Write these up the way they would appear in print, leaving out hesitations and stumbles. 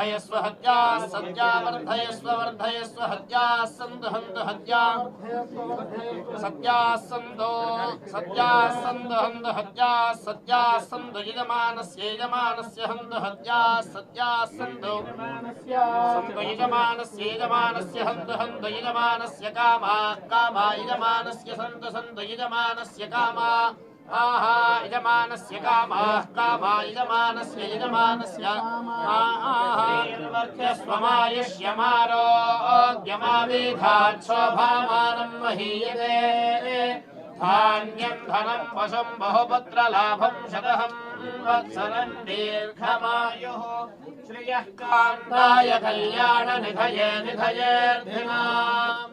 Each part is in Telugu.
वर्धयस्व हत्या सत्या वर्धयस्व वर्धयस्व हत्या सन्द हन्द हत्या सत्या सन्दो सत्या सन्द हन्द हत्या सत्या सन्द यजमानस्य यजमानस्य हन्द हत्या सत्या सन्दो सन्द यजमानस्य हन्द हन्द यजमानस्य कामा कामा यजमानस्य सन्द सन्द यजमानस्य कामा आहा यजमानस्य कामाः कामा यजमानस्य स्वमायुष्यमारोग्यमावेधात् शोभामानं महीयते धान्यं धनं वशं बहुपुत्रलाभं शतहं वत्सरं दीर्घमायुः श्रियः कान्ताय कल्याणनिधये निधयेऽर्थिनाम्।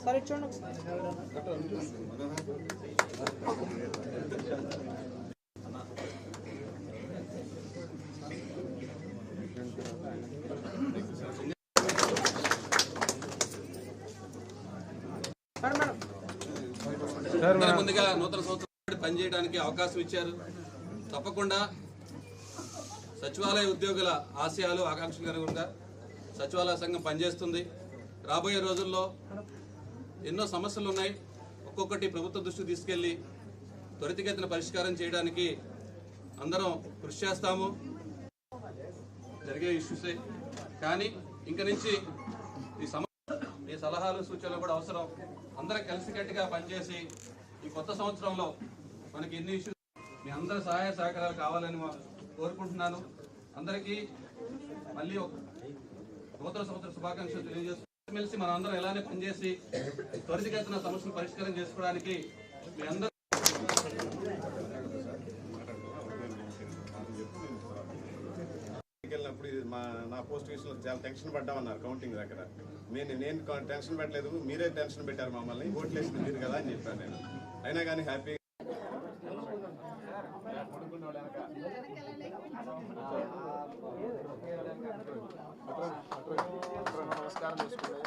సరే చూడండి ముందుగా నూతన సంవత్సరం పనిచేయడానికి అవకాశం ఇచ్చారు. తప్పకుండా సచివాలయ ఉద్యోగుల ఆశయాలు ఆకాంక్షలు అనుగుణంగా సచివాలయ సంఘం పనిచేస్తుంది. రాబోయే రోజుల్లో ఎన్నో సమస్యలు ఉన్నాయి. ఒక్కొక్కటి ప్రభుత్వ దృష్టికి తీసుకెళ్లి త్వరితగతిన పరిష్కారం చేయడానికి అందరం కృషి చేస్తాము. జరిగే ఇష్యూసే కానీ ఇంక నుంచి ఈ సలహాలు సూచనలు కూడా అవసరం. అందరం కలిసికట్టుగా పనిచేసి ఈ కొత్త సంవత్సరంలో మనకి ఎన్ని ఇష్యూస్ మీ అందరి సహాయ సహకారాలు కావాలని కోరుకుంటున్నాను. అందరికీ మళ్ళీ నూతన సంవత్సర శుభాకాంక్షలు తెలియజేస్తూ కలిసి మనం అందరం ఎలానే పనిచేసి త్వరితగతిన సమస్యలు పరిష్కారం చేసుకోవడానికి మీ అందరూ వెళ్ళినప్పుడు నా పోస్ట్ విషయంలో చాలా టెన్షన్ పడ్డామన్నారు. కౌంటింగ్ దగ్గర నేను టెన్షన్ పెట్టలేదు, మీరే టెన్షన్ పెట్టారు మమ్మల్ని, ఓట్లు వేసింది మీరు కదా అని చెప్పాను నేను. అయినా కానీ హ్యాపీ నమస్కారం చేసుకుంటే